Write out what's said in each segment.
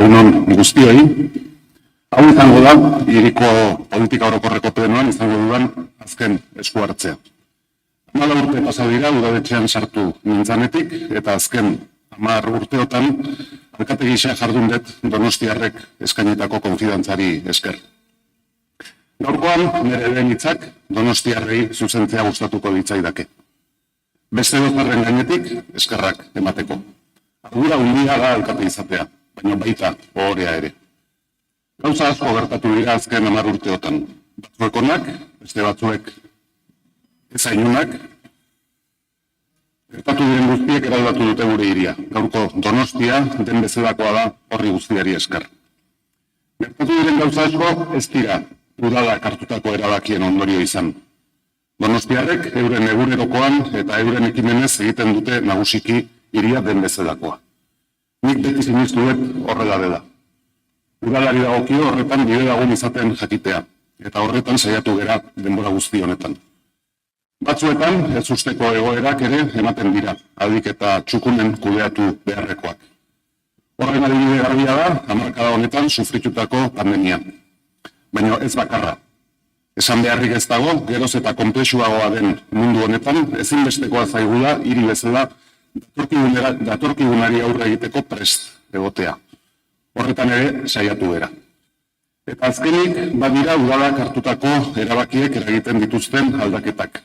Egunon guztioi, hau izango da, hiriko politika orokorreko plenoan izango dudan azken esku hartzea. 14 urte pasa dira udaletxean sartu nintzanetik, eta azken 10 urteotan alkate gisa jardun dut Donostiarrek eskainitako konfidantzari esker. Gaurkoan, nire lehen hitzak Donostiarrei zuzentzea gustatuko ditzaidake. Beste dozarren gainetik, eskerrak emateko. Ardura handia da alkate izatea, baina baita ohorea ere. Gauza asko gertatu dira azken 10 urteotan. Batzuek onak, beste batzuek ezainunak. Gertatu diren guztiek eraldatu dute gure hiria. Gaurko Donostia den bezalakoa da horri guztiari esker. Gertatu diren gauza asko ez dira udalak hartutako erabakien ondorio izan. Donostiarrek euren egunerokoan eta euren ekimenez egiten dute nagusiki hiria den bezalakoa. Nik beti sinistu dut horrela dela. Udalari dagokio horretan bide lagun izaten jakitea, eta horretan saiatu gera denbora guzti honetan. Batzuetan, ez usteko egoerak ere ematen dira, aldik eta txukunen kudeatu beharrekoak. Horren adibide garbia da, hamarkada honetan sufritutako pandemia. Baina ez bakarra. Esan beharrik ez dago, geroz eta konplexuagoa den mundu honetan, ezinbestekoa zaigula hiri bezala datorkigunari aurre egiteko prest egotea. Horretan ere saiatu gara. Eta azkenik, badira udalak hartutako erabakiek eragiten dituzten aldaketak.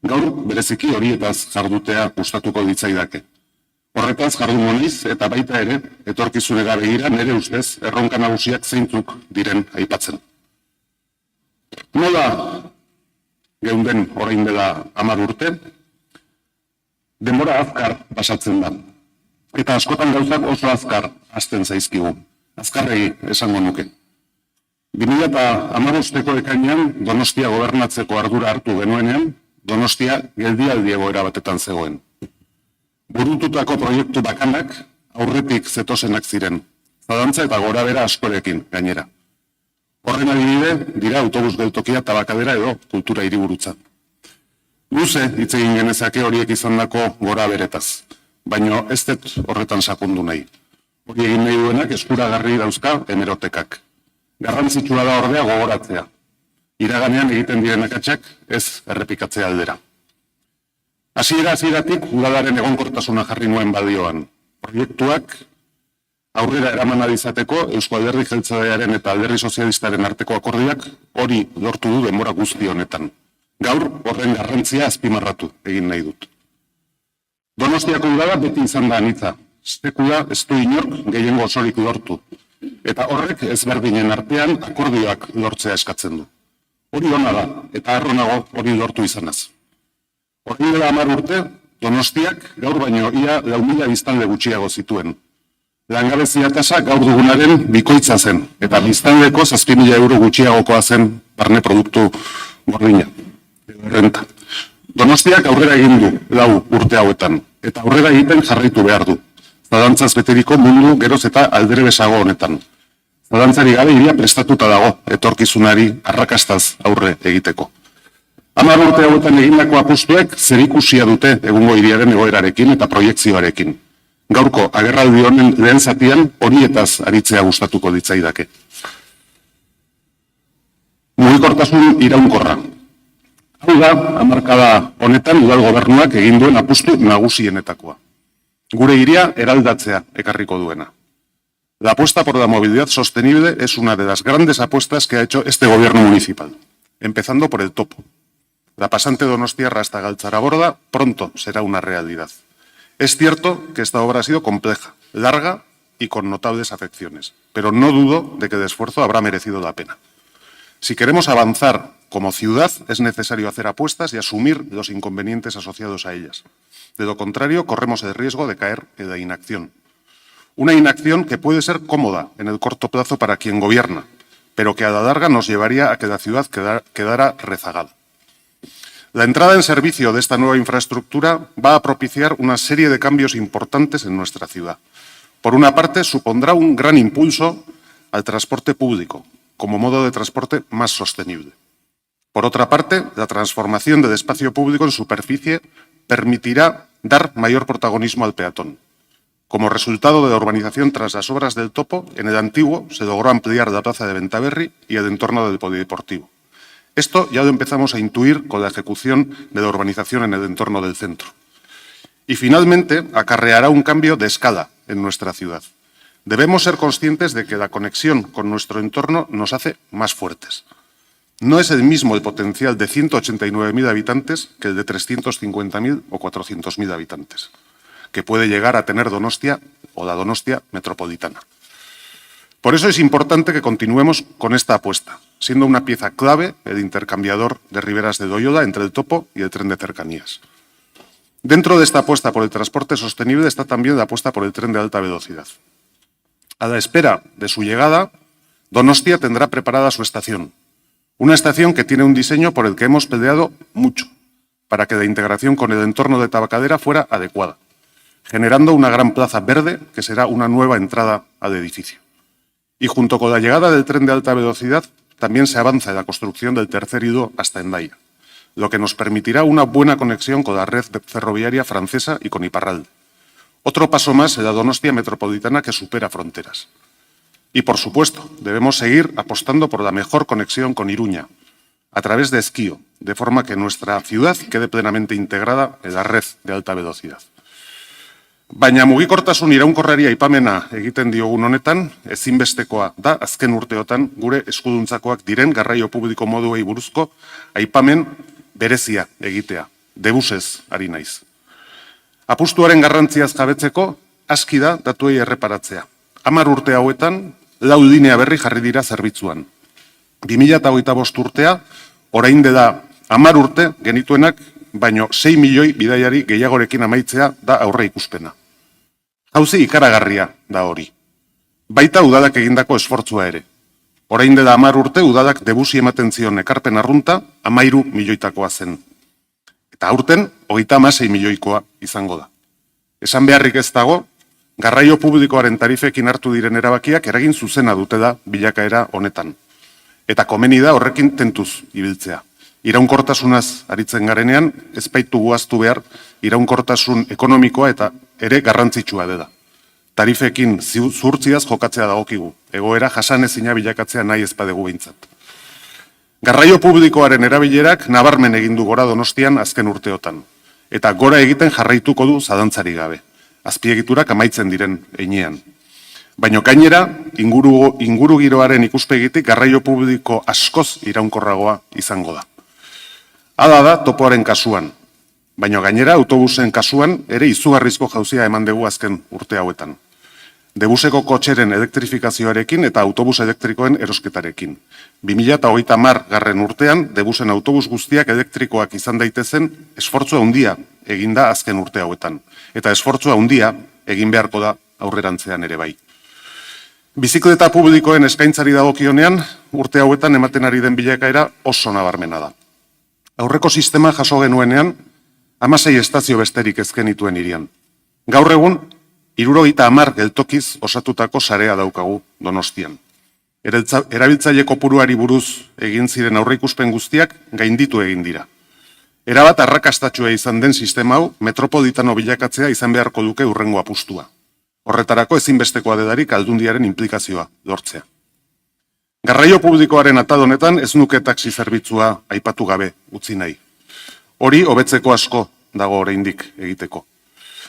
Gaur, bereziki horietaz jardutea gustatuko ditzaidake. Horretaz jardun naiz eta baita ere, etorkizunera begira nire ustez erronka nagusiak zeintzuk diren aipatzen. Nola geunden orain dela 10 urte, denbora azkar pasatzen da. Eta askotan gauzak oso azkar hasten zaizkigu. Azkarregi esango nuke. 2015ko ekainean Donostia gobernatzeko ardura hartu genuenean, Donostia geldialdi egoera batetan zegoen. Burututako proiektu bakanak aurretik zetosenak ziren, zalantza eta gorabera askorekin gainera. Horren adibide dira autobus geltokia tabakadera edo kultura hiriburutza. Luze hitz egin genezake horiek izandako goraberetaz, baina ez dut horretan sakondu nahi. Hori egin nahi duenak eskuragarri dauzka hemerotekak. Garrantzitsua da ordea gogoratzea. Iraganean egiten diren akatsak ez errepikatzea aldera. Hasieratik udalaren egonkortasuna jarri nuen balioan. Proiektuak aurrera eraman izateko Eusko Alderdi Jeltzalearen eta Alderdi Sozialistaren arteko akordioak hori lortu du denbora guzti honetan. Gaur horren garrantzia azpimarratu egin nahi dut. Donostiako udala beti izan da anitza. Sekula ez du inork gehiengo osorik lortu. Eta horrek ezberdinen artean akordioak lortzea eskatzen du. Hori ona da, eta arronago hori lortu izanaz. Hori dela 10 urte, Donostiak gaur baino ia 4.000 biztanle gutxiago zituen. Langabezia tasa gaur dugunaren bikoitza zen, eta biztanleko 7.000 euro gutxiagokoa zen barne produktu gordina. Renta. Donostiak aurrera egin du 4 urte hauetan, eta aurrera egiten jarraitu behar du. Zalantzaz beteriko mundu geroz eta aldere besago honetan. Zalantzari gabe hiria prestatuta dago etorkizunari arrakastaz aurre egiteko. 10 urte hauetan egindako apustuek zerikusia dute egungo hiriaren egoerarekin eta proiektzioarekin. Gaurko agerraldi honen lehen zatian horietaz aritzea gustatuko ditzaidake. Mugikortasun iraunkorra. Hau da, hamarkada honetan udal gobernuak egin duen apustu nagusienetakoa. Gure hiria eraldatzea ekarriko duena. La apuesta por la movilidad sostenible es una de las grandes apuestas que ha hecho este gobierno municipal, empezando por el topo. La pasante donostiarra hasta Galtzaraborda pronto será una realidad. Es cierto que esta obra ha sido compleja, larga y con notables afecciones, pero no dudo de que el esfuerzo habrá merecido la pena. Si queremos avanzar como ciudad, es necesario hacer apuestas y asumir los inconvenientes asociados a ellas. De lo contrario, corremos el riesgo de caer en la inacción. Una inacción que puede ser cómoda en el corto plazo para quien gobierna, pero que a la larga nos llevaría a que la ciudad quedara rezagada. La entrada en servicio de esta nueva infraestructura va a propiciar una serie de cambios importantes en nuestra ciudad. Por una parte, supondrá un gran impulso al transporte público, como modo de transporte más sostenible. Por otra parte, la transformación del espacio público en superficie permitirá dar mayor protagonismo al peatón. Como resultado de la urbanización tras las obras del Topo, en el antiguo se logró ampliar la plaza de Bentaberri y el entorno del polideportivo. Esto ya lo empezamos a intuir con la ejecución de la urbanización en el entorno del centro. Y finalmente acarreará un cambio de escala en nuestra ciudad. Debemos ser conscientes de que la conexión con nuestro entorno nos hace más fuertes. No es el mismo el potencial de 189.000 habitantes que el de 350.000 o 400.000 habitantes, que puede llegar a tener Donostia o la Donostia metropolitana. Por eso es importante que continuemos con esta apuesta, siendo una pieza clave el intercambiador de Riberas de Loyola entre el Topo y el tren de cercanías. Dentro de esta apuesta por el transporte sostenible está también la apuesta por el tren de alta velocidad. A la espera de su llegada, Donostia tendrá preparada su estación. Una estación que tiene un diseño por el que hemos peleado mucho, para que la integración con el entorno de Tabacalera fuera adecuada, generando una gran plaza verde que será una nueva entrada al edificio. Y junto con la llegada del tren de alta velocidad, también se avanza en la construcción del tercer hilo hasta Hendaya, lo que nos permitirá una buena conexión con la red ferroviaria francesa y con Iparralde. Otro paso más en la Donostia metropolitana que supera fronteras. Y, por supuesto, debemos seguir apostando por la mejor conexión con Iruña, a través de Ezkio, de forma que nuestra ciudad quede plenamente integrada en la red de alta velocidad. Baina mugikortasun iraunkorrari aipamena egiten diogun honetan, ezinbestekoa da azken urteotan gure eskuduntzakoak diren garraio publiko moduei buruzko aipamen berezia egitea, debusez ari naiz. Apustuaren garrantziaz jabetzeko, aski da datuei erreparatzea. 10 urte hauetan, 4 linea berri jarri dira zerbitzuan. 2025 urtea, orain dela 10 urte genituenak, baino 6 milioi bidaiari gehiagorekin amaitzea da aurre ikuspena. Jauzi ikaragarria da hori. Baita udalak egindako esfortzua ere. Orain dela 10 urte udalak debusi ematen zion ekarpen arrunta 13 milioitakoa zen. Eta aurten 36 milioikoa izango da. Esan beharrik ez dago, garraio publikoaren tarifekin hartu diren erabakiak eragin zuzena dute da bilakaera honetan. Eta komeni da horrekin tentuz ibiltzea. Iraunkortasunaz aritzen garenean, ez baitu guaztu behar iraunkortasun ekonomikoa eta ere garrantzitsua dela. Tarifekin zuhurtziaz jokatzea dagokigu, egoera jasanezina bilakatzea nahi ez badegu behintzat. Garraio publikoaren erabilerak nabarmen egin du gora Donostian azken urteotan, eta gora egiten jarraituko du zalantzari gabe, azpiegiturak amaitzen diren heinean. Baina gainera, inguru giroaren ikuspegitik garraio publiko askoz iraunkorragoa izango da. Hala da topoaren kasuan, baina gainera autobusen kasuan ere izugarrizko jauzia eman dugu azken urte hauetan. Debuseko kotxeren elektrifikazioarekin eta autobus elektrikoen erosketarekin. 2030 urtean, debusen autobus guztiak elektrikoak izan daitezen esfortzua handia eginda azken urte hauetan. Eta esfortzua handia egin beharko da aurrerantzean ere bai. Bizikleta publikoen eskaintzari dagokionean, urte hauetan ematen ari den bilakaera oso nabarmena da. Aurreko sistema jaso genuenean, 16 estazio besterik ez genituen hirian. Gaur egun, 70 geltokiz osatutako sarea daukagu Donostian. Erabiltzaile kopuruari buruz egin ziren aurreikuspen guztiak gainditu egin dira. Erabat arrakastatsua izan den sistema hau metropolitano bilakatzea izan beharko duke hurrengo apustua. Horretarako ezinbestekoa delarik aldundiaren implikazioa lortzea. Garraio publikoaren atadonetan ez nuke taxi zerbitzua aipatu gabe utzi nahi. Hori hobetzeko asko dago oraindik egiteko.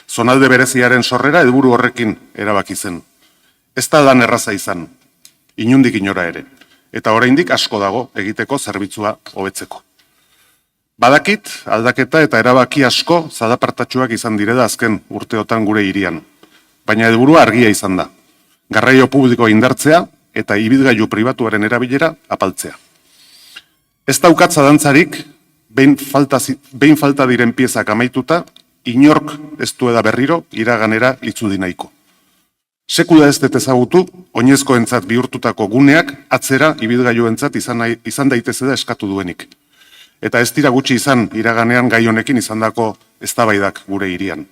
Zonalde bereziaren sorrera helburu horrekin erabaki zen. Ez da lan erraza izan, inundik inora ere, eta oraindik asko dago egiteko zerbitzua hobetzeko. Badakit, aldaketa eta erabaki asko zalapartatsuak izan direla azken urteotan gure hirian, baina helburua argia izan da. Garraio publiko indartzea eta ibilgailu pribatuaren erabilera apaltzea. Ez daukat zalantzarik, behin falta diren piezak amaituta, inork ez duela berriro iraganera itzuli nahiko. Sekula ez dut ezagutu, oinezkoentzat bihurtutako guneak atzera ibilgailuentzat izan daitezela eskatu duenik. Eta ez dira gutxi izan iraganean gai honekin izandako eztabaidak gure hirian.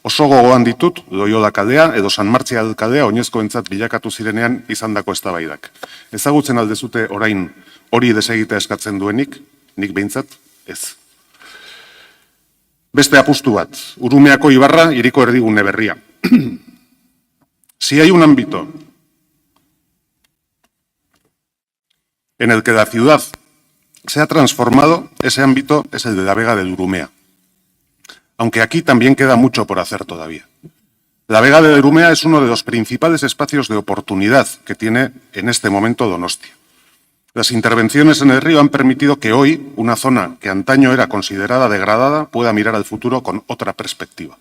Oso gogoan ditut Loyola kaldea edo San Martzial kaldea oinezkoentzat bilakatu zirenean izandako eztabaidak. Ezagutzen aldezute orain hori desegitea eskatzen duenik, nik behintzat ez. Beste apustu bat, Urumeako ibarra hiriko erdigune berria. Si hay un ámbito en el que la ciudad se ha transformado, ese ámbito es el de la Vega del Urumea. Aunque aquí también queda mucho por hacer todavía. La Vega del Urumea es uno de los principales espacios de oportunidad que tiene en este momento Donostia. Las intervenciones en el río han permitido que hoy una zona que antaño era considerada degradada pueda mirar al futuro con otra perspectiva.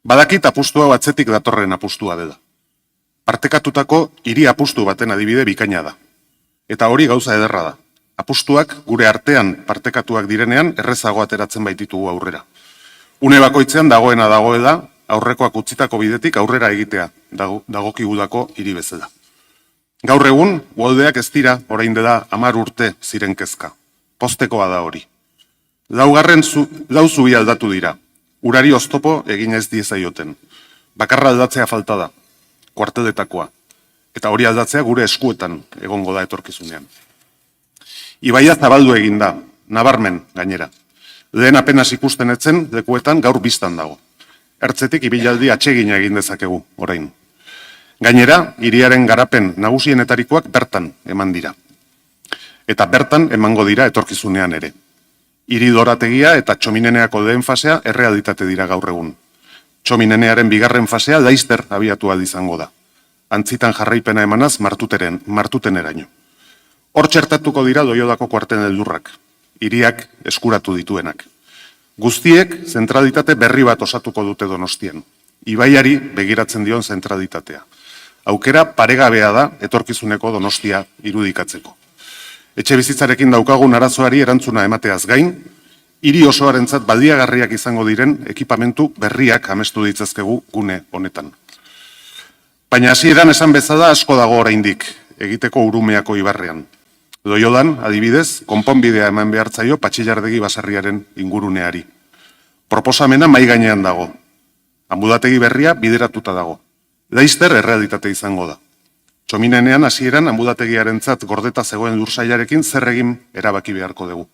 Badakit apustu hau atzetik datorren apustua dela. Partekatutako hiri apustu baten adibide bikaina da. Eta hori gauza ederra da. Apustuak gure artean partekatuak direnean errezago ateratzen baititugu aurrera. Une bakoitzean dagoena dagoela, aurrekoak utzitako bidetik aurrera egitea dagokigulako hiri bezala. Gaur egun, uholdeak ez dira orain dela 10 urte ziren kezka. Poztekoa da hori. Lau zubi aldatu dira. Urari oztopo egin ez diezaioten. Bakarra aldatzea falta da, kuarteletakoa. Eta hori aldatzea gure eskuetan egongo da etorkizunean. Ibaia zabaldu egin da, nabarmen gainera. Lehen apenas ikusten etzen lekuetan gaur biztan dago. Ertzetik ibilaldi atsegina egin dezakegu orain. Gainera, hiriaren garapen nagusienetarikoak bertan eman dira. Eta bertan emango dira etorkizunean ere. Hiri dorategia eta txomineneako lehen fasea errealitate dira gaur egun. Txominenearen bigarren fasea laizter abiatu ahal izango da. Antzitan jarraipena emanaz martuteneraino. Hor txertatuko dira Loiolako kuarten heldurrak, hiriak eskuratu dituenak. Guztiek zentralitate berri bat osatuko dute Donostian. Ibaiari begiratzen dion zentralitatea. Aukera paregabea da etorkizuneko Donostia irudikatzeko. Etxe bizitzarekin daukagun arazoari erantzuna emateaz gain, hiri osoarentzat baldiagarriak izango diren ekipamentu berriak amestu ditzazkegu gune honetan. Baina hasieran esan bezala asko dago oraindik egiteko Urumeako ibarrean. Loiolan, adibidez, konponbidea eman behartzaio Patxillardegi baserriaren inguruneari. Proposamena mahai gainean dago. Anbulategi berria bideratuta dago. Laizter errealitate izango da. Txominenean hasieran anbulategiarentzat gordeta zegoen lursailarekin zer egin erabaki beharko dugu.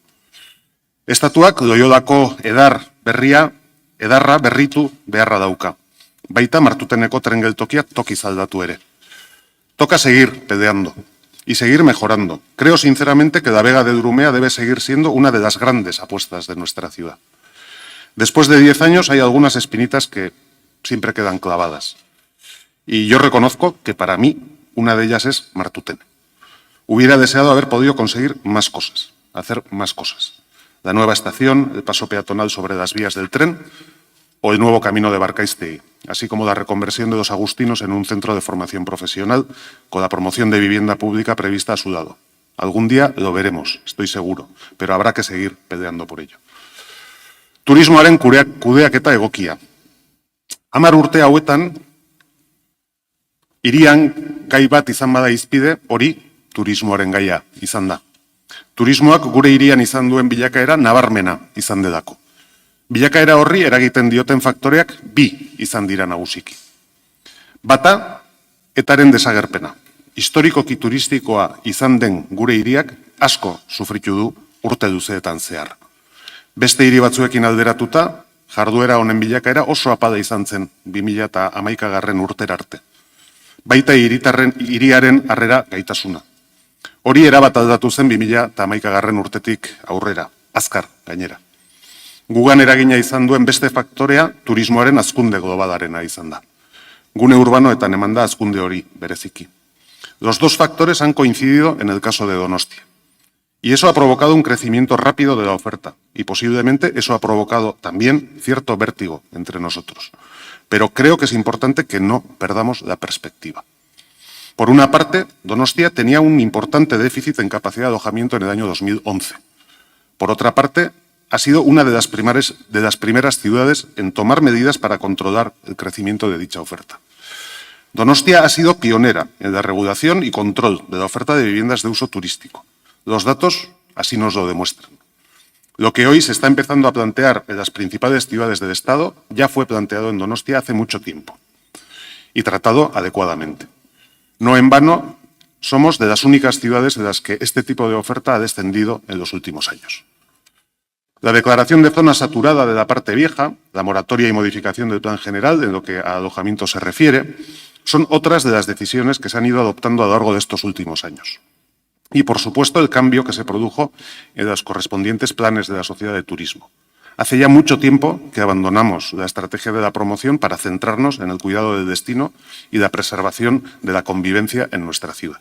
Estatuak Loiolako edarra berritu beharra dauka. Baita Martuteneko tren geltokiak tokiz aldatu ere. Toca seguir peleando y seguir mejorando. Creo sinceramente que la Vega del Urumea debe seguir siendo una de las grandes apuestas de nuestra ciudad. Después de 10 años hay algunas espinitas que siempre quedan clavadas. Y yo reconozco que para mí una de ellas es Martutene. Hubiera deseado haber podido conseguir más cosas, hacer más cosas. La nueva estación, el paso peatonal sobre las vías del tren o el nuevo camino de Barkaiztegi, así como la reconversión de los agustinos en un centro de formación profesional con la promoción de vivienda pública prevista a su lado. Algún día lo veremos, estoy seguro, pero habrá que seguir peleando por ello. Turismoaren kudeaketa egokia. 10 urte hauetan, hirian gai bat izan bada izpide, hori turismoaren gaia izan da. Turismoak gure hirian izan duen bilakaera nabarmena izan delako. Bilakaera horri eragiten dioten faktoreak bi izan dira nagusiki. Bata, etaren desagerpena. Historikoki turistikoa izan den gure hiriak asko sufritu du urte luzeetan zehar. Beste hiri batzuekin alderatuta, jarduera honen bilakaera oso apada izan zen 2011 urtera arte. Baita hiriaren harrera gaitasuna. Hori erabat aldatu zen 2011 urtetik aurrera, azkar gainera. Gugan eragina izan duen beste faktorea turismoaren hazkunde globalarena izan da. Gune urbanoetan eman da hazkunde hori bereziki. Los dos factores han coincidido en el caso de Donostia. Y eso ha provocado un crecimiento rápido de la oferta. Y posiblemente eso ha provocado también cierto vértigo entre nosotros. Pero creo que es importante que no perdamos la perspectiva. Por una parte, Donostia tenía un importante déficit en capacidad de alojamiento en el año 2011. Por otra parte, ha sido una de las primeras ciudades en tomar medidas para controlar el crecimiento de dicha oferta. Donostia ha sido pionera en la regulación y control de la oferta de viviendas de uso turístico. Los datos así nos lo demuestran. Lo que hoy se está empezando a plantear en las principales ciudades del Estado ya fue planteado en Donostia hace mucho tiempo y tratado adecuadamente. No en vano, somos de las únicas ciudades en las que este tipo de oferta ha descendido en los últimos años. La declaración de zona saturada de la parte vieja, la moratoria y modificación del plan general en lo que a alojamiento se refiere, son otras de las decisiones que se han ido adoptando a lo largo de estos últimos años. Y, por supuesto, el cambio que se produjo en los correspondientes planes de la Sociedad de Turismo. Hace ya mucho tiempo que abandonamos la estrategia de la promoción para centrarnos en el cuidado del destino y la preservación de la convivencia en nuestra ciudad.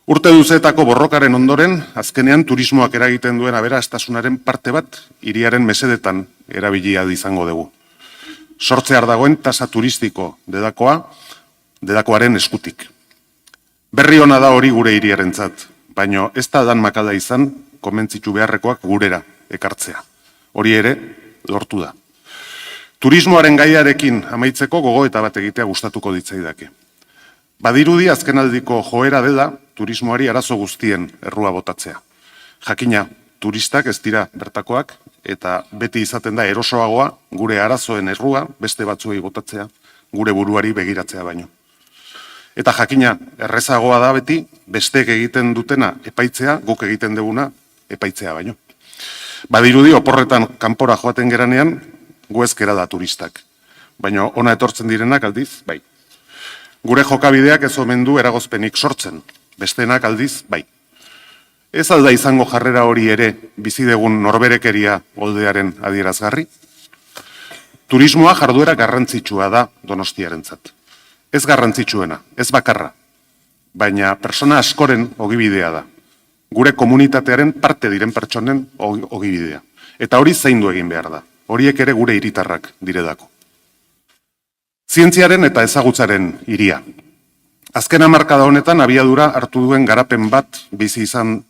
Urte luzeetako borrokaren ondoren, azkenean turismoak eragiten duen aberastasunaren parte bat hiriaren mesedetan erabili ahal izango dugu. Sortzear dagoen tasa turistiko delakoaren eskutik. Berri ona da hori gure hiriarentzat, baino ez da dan makala izan konbentzitu beharrekoak gurera ekartzea. Hori ere lortu da. Turismoaren gaiarekin amaitzeko gogoeta bat egitea gustatuko ditzaidake. Badirudi azkenaldiko joera dela turismoari arazo guztien errua botatzea. Jakina, turistak ez dira bertakoak eta beti izaten da erosoagoa gure arazoen errua beste batzuei botatzea, gure buruari begiratzea baino. Eta jakina, errezagoa da beti besteek egiten dutena epaitzea, guk egiten duguna epaitzea baino. Badirudi oporretan kanpora joaten geranean, gu ezkera da turistak. Baina ona etortzen direnak aldiz, bai. Gure jokabideak ez omen du eragozpenik sortzen, bestenak aldiz, bai. Ez alda izango jarrera hori ere bizidegun norberekeria oldearen adierazgarri? Turismoa jarduera garrantzitsua da Donostiarentzat. Ez garrantzitsuena, ez bakarra, baina persona askoren ogibidea da. Gure komunitatearen parte diren pertsonen ogibidea. Eta hori zaindu egin behar da. Horiek ere gure hiritarrak direlako. Zientziaren eta ezagutzaren hiria. Azken hamarkada honetan abiadura hartu duen garapen bat bizi izan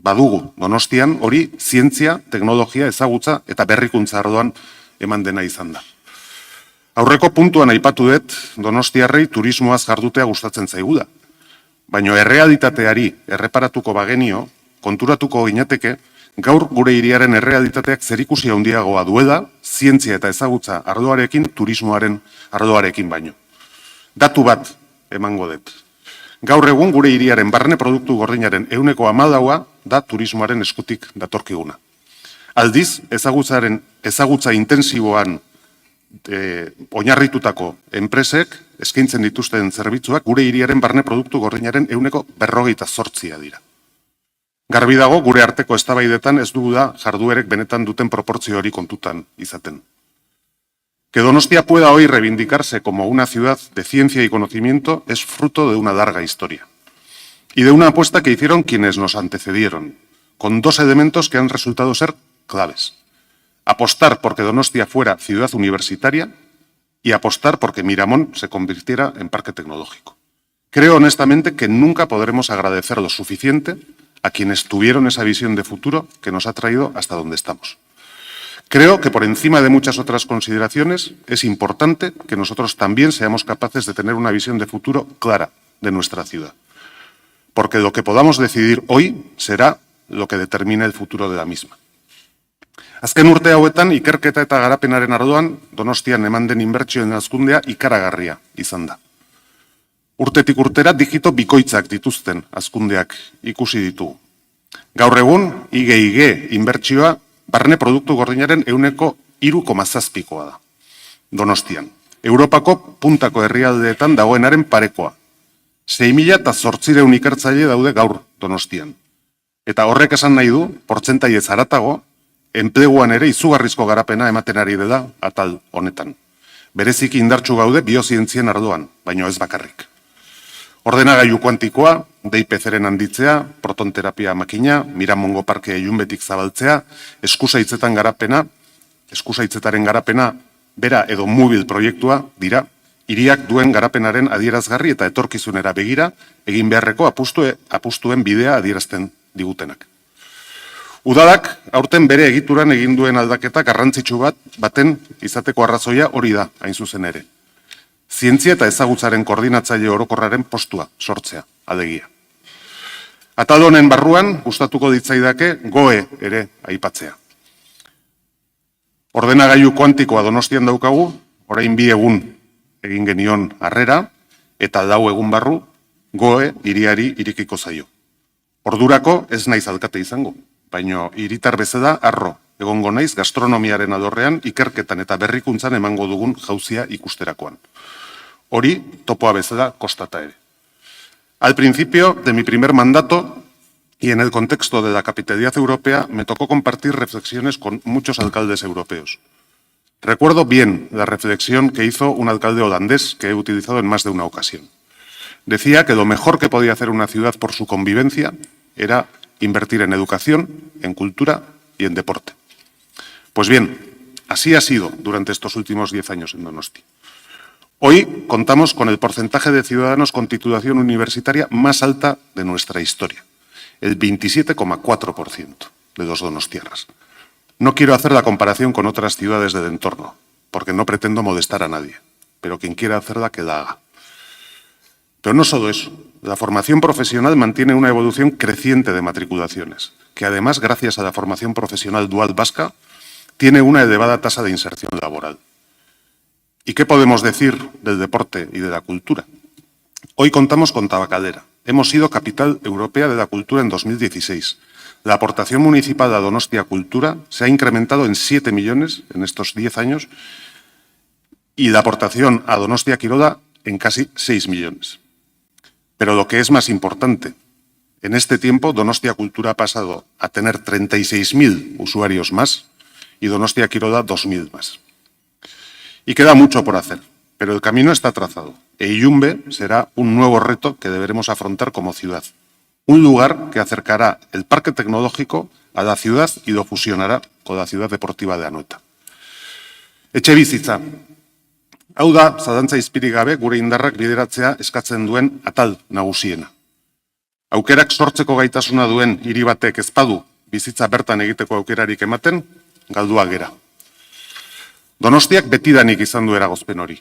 badugu Donostian, hori zientzia, teknologia, ezagutza eta berrikuntza arloan eman dena izan da. Aurreko puntuan aipatu dut Donostiarrei turismoaz jardutea gustatzen zaigu da. Baina errealitateari erreparatuko bagenio, konturatuko ginateke, gaur gure hiriaren errealitateak zerikusi handiagoa duela, zientzia eta ezagutza arloarekin, turismoaren arloarekin baino. Datu bat emango dut. Gaur egun gure hiriaren barne produktu gordinaren 14% da turismoaren eskutik datorkiguna. Aldiz, ezagutza intensiboan oinarritutako enpresek eskaintzen dituzten zerbitzuak gure hiriaren barne produktu gordinaren 48% dira. Garbi dago, gure arteko eztabaidetan ez dugu da jarduerek benetan duten proportzio hori kontutan izaten. Que Donostia pueda hoy reivindicarse como una ciudad de ciencia y conocimiento es fruto de una larga historia. Y de una apuesta que hicieron quienes nos antecedieron, con dos elementos que han resultado ser claves. Apostar porque Donostia fuera ciudad universitaria y apostar porque Miramón se convirtiera en parque tecnológico. Creo honestamente que nunca podremos agradecer lo suficiente a quienes tuvieron esa visión de futuro que nos ha traído hasta donde estamos. Creo que por encima de muchas otras consideraciones es importante que nosotros también seamos capaces de tener una visión de futuro clara de nuestra ciudad. Porque lo que podamos decidir hoy será lo que determine el futuro de la misma. Azken urte hauetan ikerketa eta garapenaren arloan Donostian eman den inbertsioen hazkundea ikaragarria izan da. Urtetik urtera digito bikoitzak dituzten hazkundeak ikusi ditugu. Gaur egun, IG inbertsioa barne produktu gordinaren 3,7%koa da. Donostian. Europako puntako herrialdeetan dagoenaren parekoa. 6.800 ikertzaile daude gaur Donostian. Eta horrek esan nahi du, portzentaiez haratago, enpleguan ere izugarrizko garapena ematen ari dela atal honetan. Bereziki indartsu gaude biozientzien arloan, baino ez bakarrik. Ordenagailu kuantikoa, DIPC-ren handitzea, protonterapia makina, Miramongo parkea ilunbetik zabaltzea, eskusaitzetaren garapena, bera edo mobil proiektua dira, hiriak duen garapenaren adierazgarri eta etorkizunera begira, egin beharreko apustuen bidea adierazten digutenak. Udalak aurten bere egituran egin duen aldaketa garrantzitsu baten izateko arrazoia hori da, hain zuzen ere. Zientzia eta ezagutzaren koordinatzaile orokorraren postua sortzea, alegia. Atal honen barruan gustatuko ditzaidake GOE ere aipatzea. Ordenagailu kuantikoa Donostian daukagu, orain 2 egun egin genion harrera, eta 4 egun barru GOE hiriari irekiko zaio. Ordurako ez naiz alkate izango, baino hiritar bezala harro egongo naiz gastronomiaren alorrean ikerketan eta berrikuntzan emango dugun jauzia ikusterakoan. Hori topoa bezala kostata ere. Al principio de mi primer mandato y en el contexto de la capitalidad europea me tocó compartir reflexiones con muchos alcaldes europeos. Recuerdo bien la reflexión que hizo un alcalde holandés que he utilizado en más de una ocasión. Decía que lo mejor que podía hacer una ciudad por su convivencia era invertir en educación, en cultura y en deporte. Pues bien, así ha sido durante estos últimos 10 años en Donosti. Hoy contamos con el porcentaje de ciudadanos con titulación universitaria más alta de nuestra historia, el 27,4% de los donostiarras. No quiero hacer la comparación con otras ciudades del entorno, porque no pretendo molestar a nadie, pero quien quiera hacerla, que la haga. Pero no solo eso, la formación profesional mantiene una evolución creciente de matriculaciones, que además, gracias a la formación profesional dual vasca, tiene una elevada tasa de inserción laboral. ¿Y qué podemos decir del deporte y de la cultura? Hoy contamos con Tabacalera. Hemos sido capital europea de la cultura en 2016. La aportación municipal a Donostia Cultura se ha incrementado en 7 millones en estos 10 años y la aportación a Donostia Kirola en casi 6 millones. Pero lo que es más importante, en este tiempo Donostia Cultura ha pasado a tener 36.000 usuarios más y Donostia Kirola 2.000 más. Y queda mucho por hacer, pero el camino está trazado. E Ilunbe será un nuevo reto que deberemos afrontar como ciudad. Un lugar que acercará el parque tecnológico a la ciudad y lo fusionará con la ciudad deportiva de Anoeta. Etxebizitza. Hau da, zalantza izpirik gabe, gure indarrak bideratzea eskatzen duen atal nagusiena. Aukerak sortzeko gaitasuna duen hiri batek ez badu bizitza bertan egiteko aukerarik ematen, galdua gera. Donostiak betidanik izan du eragozpen hori,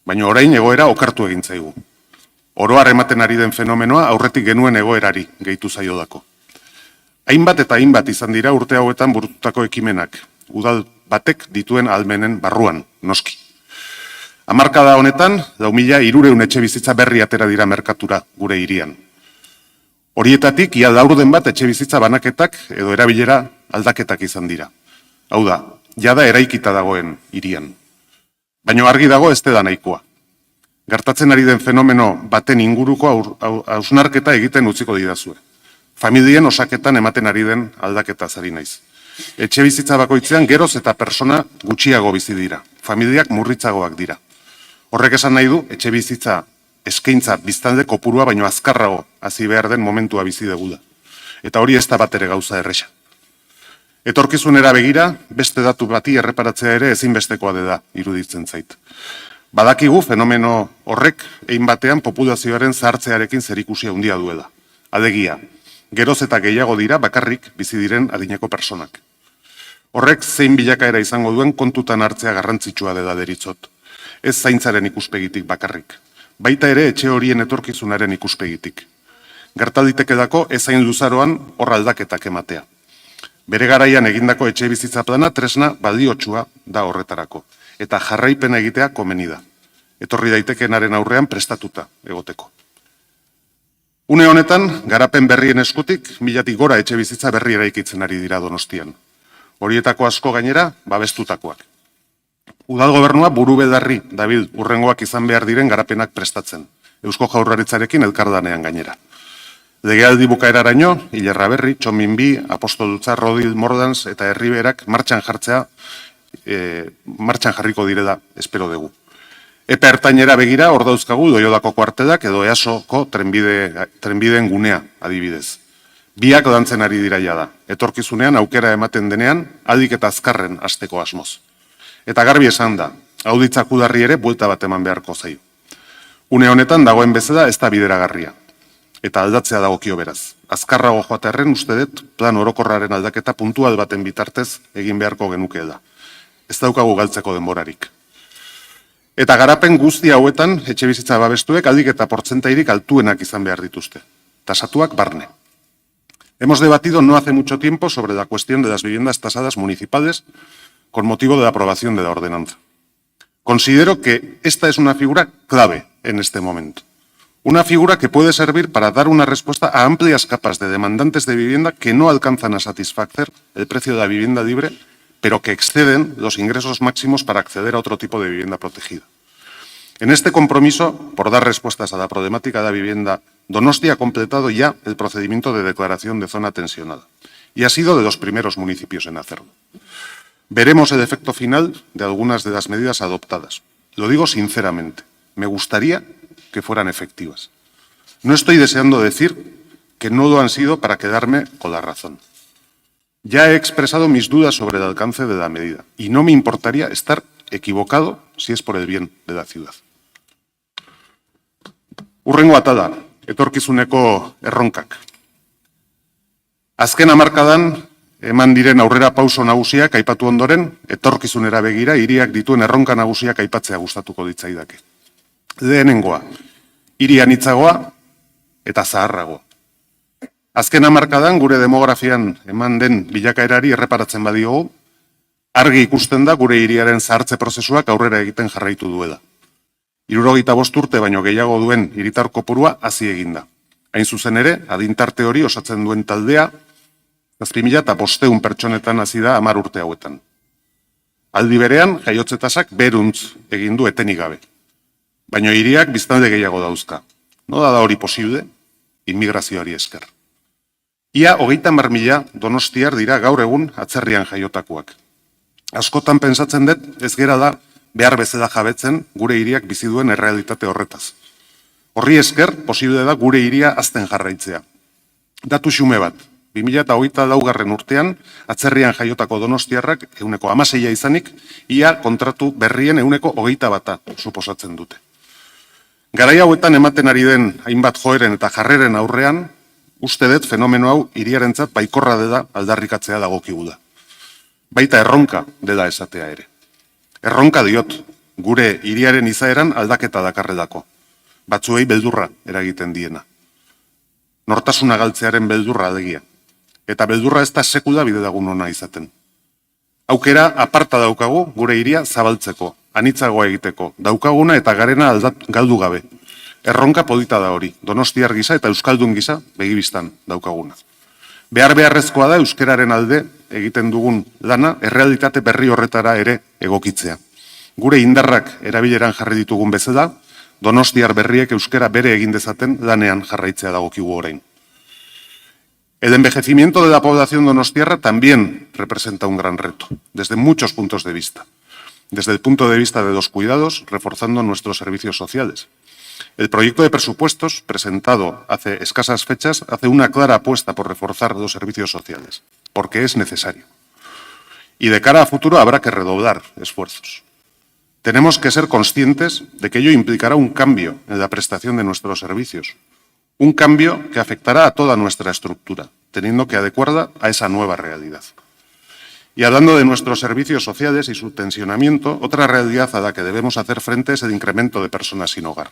baina orain egoera okertu egin zaigu. Oroar ematen ari den fenomenoa aurretik genuen egoerari gehitu zaiolako. Hainbat eta hainbat izan dira urte hauetan burututako ekimenak, udal batek dituen ahalmenen barruan, noski. Hamarkada honetan, 4.300 etxebizitza berri atera dira merkatura gure hirian. Horietatik, ia laurden bat etxebizitza banaketak edo erabilera aldaketak izan dira. Hau da, jada eraikita dagoen hirian. Baina argi dago ez da nahikoa. Gertatzen ari den fenomeno baten inguruko hausnarketa egiten utziko didazue. Familien osaketan ematen ari den aldaketa zari naiz. Etxebizitza bakoitzean geroz eta persona gutxiago bizi dira. Familiak murritzagoak dira. Horrek esan nahi du, etxebizitza eskaintza biztanle kopurua baino azkarrago hasi behar den momentua bizi degula. Eta hori ez da bat ere gauza erresa. Etorkizunera begira, beste datu bati erreparatzea ere ezinbestekoa da iruditzen zait. Badakigu fenomeno horrek egin batean populazioaren zahartzearekin zerikusia handia duela. Alegia, geroz eta gehiago dira bakarrik bizi diren adineko personak. Horrek zein bilakaera izango duen kontutan hartzea garrantzitsua dela deritzot. Ez zaintzaren ikuspegitik bakarrik. Baita ere etxe horien etorkizunaren ikuspegitik. Gertalditekedako ezain luzaroan hor aldaketak ematea. Bere garaian egindako etxe bizitza plana tresna baliotsua da horretarako. Eta jarraipena egitea komeni da. Etorri daitekenaren aurrean prestatuta egoteko. Une honetan, garapen berrien eskutik, 1000 gora etxe bizitza berri eraikitzen ari dira Donostian. Horietako asko gainera, babestutakoak. Udal gobernua buru belarri dabil urrengoak izan behar diren garapenak prestatzen. Eusko Jaurlaritzarekin elkardanean gainera. Legealdi bukaeraraino, Ilerra Berri, Txominbi, Apostolutza, Rodil, Mordans eta Herriberak martxan jarriko direla espero dugu. Epe ertainera begira hor dauzkagu Loiodako kuartelak edo EASOko trenbideen gunea adibidez. Biak lantzen ari dira jada. Etorkizunean aukera ematen denean aldik eta azkarren hasteko asmoz. Eta garbi esan da, auditzak udarri ere buelta bat eman beharko zaio. Une honetan dagoen bezala ez da bideragarria. Eta aldatzea dagokio beraz. Azkarrago joatearren uste dut plan orokorraren aldaketa puntual baten bitartez egin beharko genukeela. Ez daukagu galtzeko denborarik. Eta garapen guzti hauetan etxebizitza babestuek aldik eta portzentairik altuenak izan behar dituzte. Tasatuak barne. Hemos debatido no hace mucho tiempo sobre la cuestión de las viviendas tasadas municipales con motivo de la aprobación de la ordenanza. Considero que esta es una figura clave en este momento. Una figura que puede servir para dar una respuesta a amplias capas de demandantes de vivienda que no alcanzan a satisfacer el precio de la vivienda libre, pero que exceden los ingresos máximos para acceder a otro tipo de vivienda protegida. En este compromiso, por dar respuestas a la problemática de la vivienda, Donostia ha completado ya el procedimiento de declaración de zona tensionada y ha sido de los primeros municipios en hacerlo. Veremos el efecto final de algunas de las medidas adoptadas. Lo digo sinceramente, me gustaría que fueran efectivas. No estoy deseando decir que no lo han sido para quedarme con la razón. Ya he expresado mis dudas sobre el alcance de la medida y no me importaría estar equivocado si es por el bien de la ciudad. Hurrengo atala, etorkizuneko erronkak. Azken hamarkadan eman diren aurrera pauso nagusiak aipatu ondoren, etorkizunera begira hiriak dituen erronka nagusiak aipatzea gustatuko ditzaidake. Lehenengoa, hiri anitzagoa eta zaharragoa. Azken hamarkadan gure demografian eman den bilakaerari erreparatzen badiogu, argi ikusten da gure hiriaren zahartze prozesuak aurrera egiten jarraitu duela. 75 urte baino gehiago duen hiritar kopurua hazi eginda. Hain zuzen ere, adintarte hori osatzen duen taldea, 7.500 pertsonetan hasi da 10 urte hauetan. Aldi berean, jaiotze tasak beruntz egin du etenik gabe. Baina hiriak biztanle gehiago dauzka. Nola da hori posible? Inmigrazioari esker. Ia 30.000 donostiar dira gaur egun atzerrian jaiotakoak. Askotan pentsatzen dut ez gera da behar bezala jabetzen gure hiriak bizi duen errealitate horretaz. Horri esker, posible da gure hiria azten jarraitzea. Datu xume bat, 2024 urtean, atzerrian jaiotako donostiarrak 16% izanik, ia kontratu berrien 21% suposatzen dute. Garai hauetan ematen ari den hainbat joeren eta jarreren aurrean, uste dut fenomeno hau hiriarentzat baikorra dela aldarrikatzea dagokigula. Baita erronka dela esatea ere. Erronka diot, gure hiriaren izaeran aldaketa dakarrelako. Batzuei beldurra eragiten diena. Nortasuna galtzearen beldurra alegia. Eta beldurra ez da sekula bidedagun ona izaten. Aukera aparta daukagu gure hiria zabaltzeko, anitzagoa egiteko, daukaguna eta garena galdu gabe. Erronka polita da hori, donostiar gisa eta euskaldun gisa begibistan daukaguna. Beharrezkoa da euskeraren alde egiten dugun lana errealitate berri horretara ere egokitzea. Gure indarrak erabileran jarri ditugun bezala, donostiar berriek euskera bere egin dezaten lanean jarraitzea dagokigu orain. El envejecimiento de la población donostiarra también representa un gran reto, desde muchos puntos de vista. Desde el punto de vista de los cuidados, reforzando nuestros servicios sociales. El proyecto de presupuestos, presentado hace escasas fechas, hace una clara apuesta por reforzar los servicios sociales, porque es necesario. Y de cara a futuro habrá que redoblar esfuerzos. Tenemos que ser conscientes de que ello implicará un cambio en la prestación de nuestros servicios, un cambio que afectará a toda nuestra estructura, teniendo que adecuarla a esa nueva realidad. Y hablando de nuestros servicios sociales y su tensionamiento, otra realidad a la que debemos hacer frente es el incremento de personas sin hogar.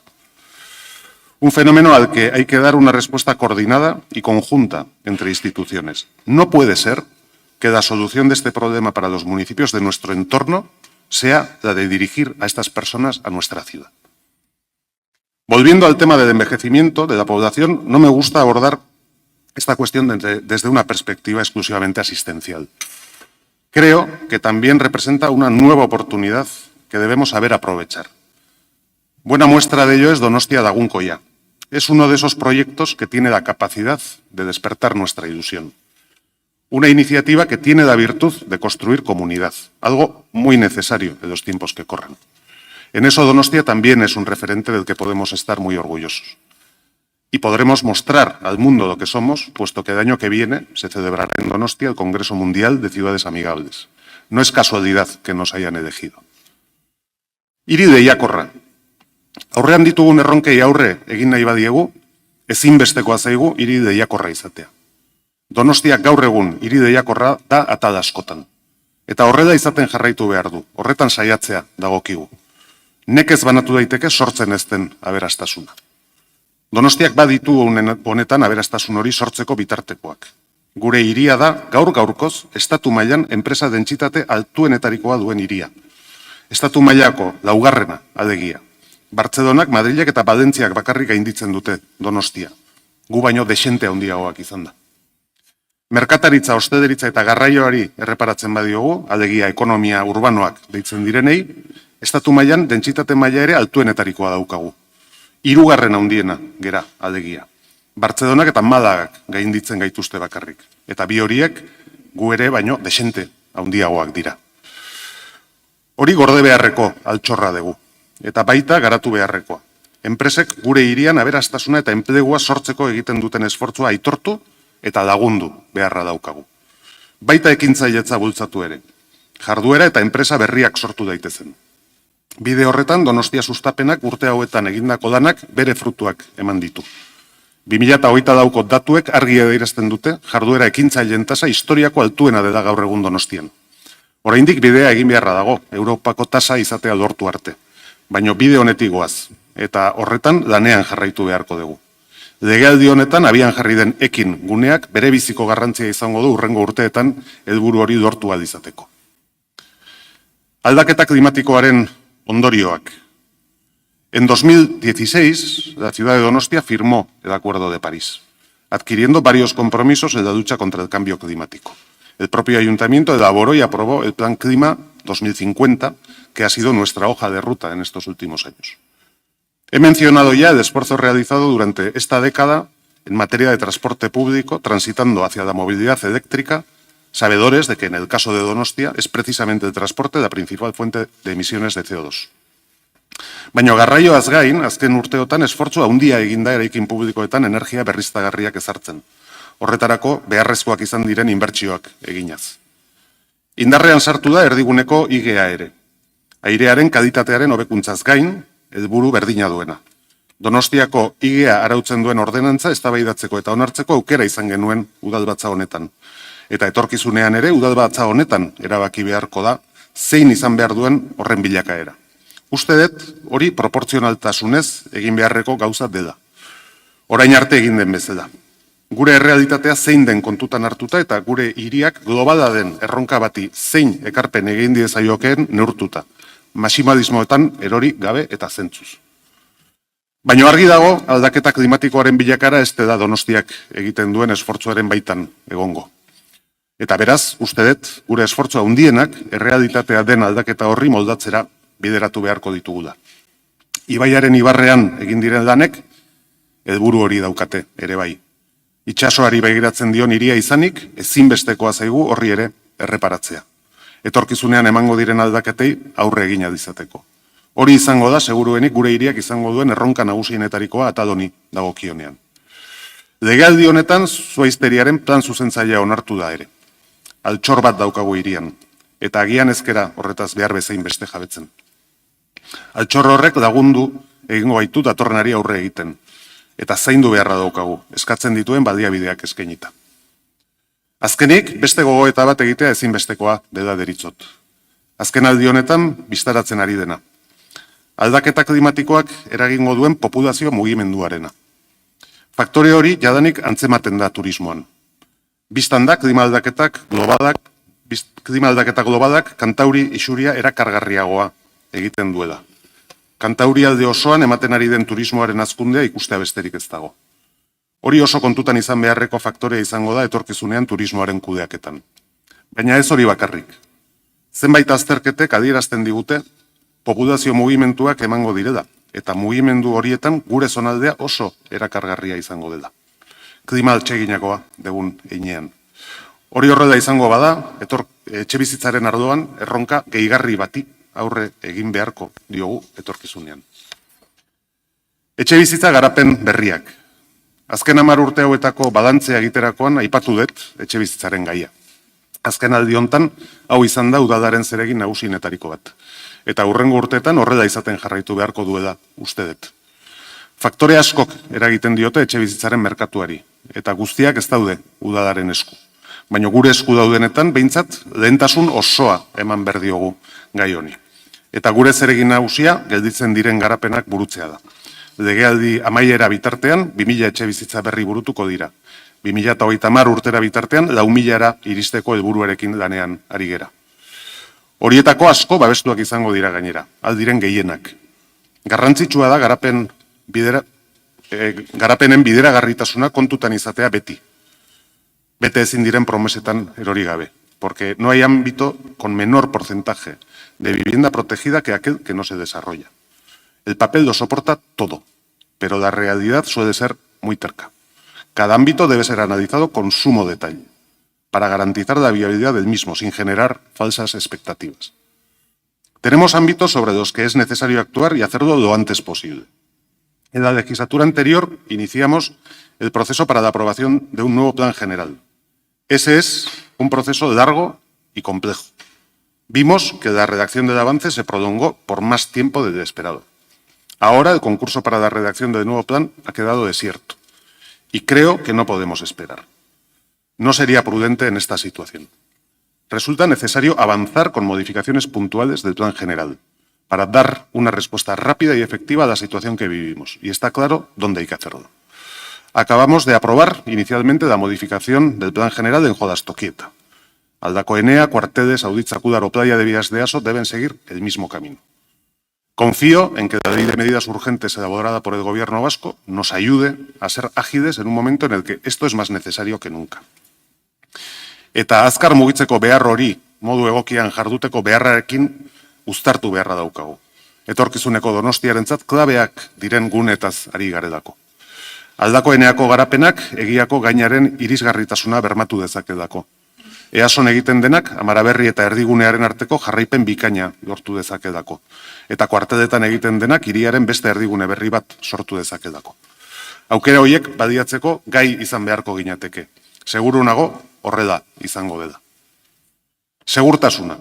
Un fenómeno al que hay que dar una respuesta coordinada y conjunta entre instituciones. No puede ser que la solución de este problema para los municipios de nuestro entorno sea la de dirigir a estas personas a nuestra ciudad. Volviendo al tema del envejecimiento de la población, no me gusta abordar esta cuestión desde una perspectiva exclusivamente asistencial. Creo que también representa una nueva oportunidad que debemos saber aprovechar. Buena muestra de ello es Donostia Lagunkoia. Es uno de esos proyectos que tiene la capacidad de despertar nuestra ilusión. Una iniciativa que tiene la virtud de construir comunidad, algo muy necesario en los tiempos que corren. En eso Donostia también es un referente del que podemos estar muy orgullosos. Y podremos mostrar al mundo lo que somos, puesto que el año que viene se celebrará en Donostia el Congreso Mundial de Ciudades Amigables. No es casualidad que nos hayan elegido. Hiri deiakorra. Aurrean ditugun erronkei aurre egin nahi badiegu, ezinbestekoa zaigu hiri deiakorra izatea. Donostiak gaur egun hiri deiakorra da atal askotan. Eta horrela izaten jarraitu behar du, horretan saiatzea dagokigu. Nekez banatu daiteke sortzen ez den aberastasuna. Donostiak baditu honetan aberastasun hori sortzeko bitartekoak. Gure hiria da gaur-gaurkoz estatu mailan enpresa dentsitate altuenetarikoa duen hiria. Estatu mailako laugarrena alegia. Bartzelonak, Madrilek eta Valentziak bakarrik gainditzen dute Donostia. Gu baino desente handiagoak izan da. Merkataritza, ostederitza eta garraioari erreparatzen badiogu, alegia ekonomia urbanoak deitzen direnei, Estatu mailan dentsitate maila ere altuenetarikoa daukagu. 3. handiena gera alegia. Bartzelonak eta Malagak gainditzen gaituzte bakarrik. Eta bi horiek gu ere baino desente handiagoak dira. Hori gorde beharreko altxorra dugu. Eta baita garatu beharrekoa. Enpresek gure hirian aberastasuna eta enplegua sortzeko egiten duten esfortzua aitortu eta lagundu beharra daukagu. Baita ekintzailetza bultzatu ere. Jarduera eta enpresa berriak sortu daitezen. Bide horretan Donostia sustapenak urte hauetan egindako lanak bere frutuak eman ditu. 2024ko datuek argi adierazten dute jarduera ekintzaileen tasa historiako altuena dela gaur egun Donostian. Oraindik bidea egin beharra dago, Europako tasa izatea lortu arte. Baino bide honetik goaz, eta horretan lanean jarraitu beharko dugu. Legealdi honetan abian jarri den ekin guneak bere biziko garrantzia izango du hurrengo urteetan helburu hori lortu ahal izateko. Aldaketa klimatikoaren ondorioak. En 2016, la ciudad de Donostia firmó el Acuerdo de París, adquiriendo varios compromisos en la lucha contra el cambio climático. El propio ayuntamiento elaboró y aprobó el Plan Clima 2050, que ha sido nuestra hoja de ruta en estos últimos años. He mencionado ya el esfuerzo realizado durante esta década en materia de transporte público, transitando hacia la movilidad eléctrica, sabedores de que en el caso de Donostia es precisamente el transporte la principal fuente de emisiones de CO2. Baina garraioaz gain, azken urteotan esfortzu handia eginda eraikin publikoetan energia berriztagarriak ezartzen. Horretarako beharrezkoak izan diren inbertsioak eginaz. Indarrean sartu da erdiguneko IGA ere. Airearen kalitatearen hobekuntzaz gain, helburu berdina duena. Donostiako IGA arautzen duen ordenantza eztabaidatzeko eta onartzeko aukera izan genuen udalbatza honetan. Eta etorkizunean ere udalbatza honetan erabaki beharko da zein izan behar duen horren bilakaera. Uste dut hori proportzionaltasunez egin beharreko gauza dela. Orain arte egin den bezala. Gure errealitatea zein den kontutan hartuta eta gure hiriak globala den erronka bati zein ekarpen egin diezaiokeen neurtuta. Maximalismoetan erori gabe eta zentzuz. Baina argi dago aldaketa klimatikoaren bilakara ez da Donostiak egiten duen esfortzuaren baitan egongo. Eta beraz, uste dut, gure esfortzua handienak errealitatea den aldaketa horri moldatzera bideratu beharko ditugula. Ibaiaren ibarrean egin diren lanek, helburu hori daukate ere bai. Itsasoari begiratzen dion hiria izanik, ezinbestekoa zaigu horri ere erreparatzea. Etorkizunean emango diren aldaketei aurre egin izateko. Hori izango da, seguruenik gure hiriak izango duen erronka nagusienetarikoa atadoni dagokionean. Legealdi honetan, Zuaizteriaren plan zuzentzailea onartu da ere. Altxor bat daukagu hirian, eta agian ezkera horretaz behar bezain beste jabetzen. Altxor horrek lagundu egingo baitu datorrenari aurre egiten, eta zaindu beharra daukagu, eskatzen dituen baliabideak eskainita. Azkenik, beste gogoeta bat egitea ezinbestekoa dela deritzot. Azken aldi honetan, bistaratzen ari dena. Aldaketa klimatikoak eragingo duen populazio mugimenduarena. Faktore hori jadanik antzematen da turismoan. Bistan da, klima aldaketa globalak Kantauri isuria erakargarriagoa egiten duela. Kantauri alde osoan ematen ari den turismoaren hazkundea ikustea besterik ez dago. Hori oso kontutan izan beharreko faktorea izango da etorkizunean turismoaren kudeaketan. Baina ez hori bakarrik. Zenbait azterketek adierazten digute populazio mugimenduak emango direla, eta mugimendu horietan gure zonaldea oso erakargarria izango dela. Klima altseginakoa degun einean. Hori horrela izango bada, etxebizitzaren ardoan erronka gehigarri bati aurre egin beharko diogu etorkizunean. Etxebizitza garapen berriak. Azken 10 urte hauetako balantzea egiterakoan aipatu dut etxebizitzaren gaia. Azken aldi hontan, hau izan da udalaren zeregin nagusienetariko bat. Eta hurrengo urteetan horrela izaten jarraitu beharko duela uste dut. Faktore askok eragiten diote etxebizitzaren merkatuari, eta guztiak ez daude udalaren esku. Baina gure esku daudenetan, behintzat, lehentasun osoa eman behar diogu gai honi. Eta gure zeregin nagusia gelditzen diren garapenak burutzea da. Legealdi amaiera bitartean, 2000 etxebizitza berri burutuko dira. 2030 urtera bitartean, 4.000 iristeko helburuarekin lanean ari gera. Horietako asko babestuak izango dira gainera, aldiren gehienak. Garrantzitsua da garapenen bideragarritasuna kontutan izatea beti. Bete ezin diren promesetan erori gabe, porque no hay ámbito con menor porcentaje de vivienda protegida que aquel que no se desarrolla. El papel lo soporta todo, pero la realidad suele ser muy terca. Cada ámbito debe ser analizado con sumo detalle, para garantizar la viabilidad del mismo, sin generar falsas expectativas. Tenemos ámbitos sobre los que es necesario actuar y hacerlo lo antes posible. En la legislatura anterior iniciamos el proceso para la aprobación de un nuevo plan general. Ese es un proceso largo y complejo. Vimos que la redacción del avance se prolongó por más tiempo del esperado. Ahora el concurso para la redacción del nuevo plan ha quedado desierto y creo que no podemos esperar. No sería prudente en esta situación. Resulta necesario avanzar con modificaciones puntuales del plan general para dar una respuesta rápida y efectiva a la situación que vivimos. Y está claro dónde hay que hacerlo. Acabamos de aprobar inicialmente la modificación del plan general en Jolastokieta. Aldako Enea, Cuarteles, Auditza, Kúdaro, Playa de Vías de Aso deben seguir el mismo camino. Confío en que la ley de medidas urgentes elaborada por el Gobierno vasco nos ayude a ser ágiles en un momento en el que esto es más necesario que nunca. Eta azkar mugitzeko behar hori modu egokian jarduteko beharrarekin uztartu beharra daukagu. Etorkizuneko Donostiarentzat klabeak diren gunetaz ari garelako. Aldako Eneako garapenak egiako gainaren irisgarritasuna bermatu dezakelako. Eason egiten denak Amaraberri eta Erdigunearen arteko jarraipen bikaina lortu dezakelako. Eta Kuarteletan egiten denak hiriaren beste erdigune berri bat sortu dezakelako. Aukera horiek baliatzeko gai izan beharko ginateke. Seguru nago horrela izango dela. Segurtasuna.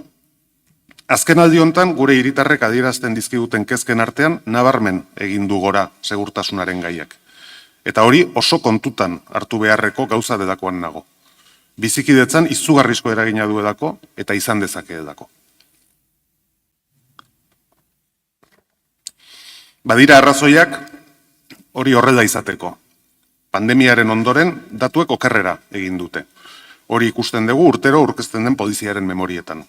Azken aldi hontan gure hiritarrek adierazten dizkiguten kezken artean nabarmen egin du gora segurtasunaren gaiak. Eta hori oso kontutan hartu beharreko gauza delakoan nago. Bizikidetzan izugarrizko eragina duelako eta izan dezakeelako. Badira arrazoiak hori horrela izateko. Pandemiaren ondoren datuek okerrera egin dute. Hori ikusten dugu urtero aurkezten den poliziaren memorietan.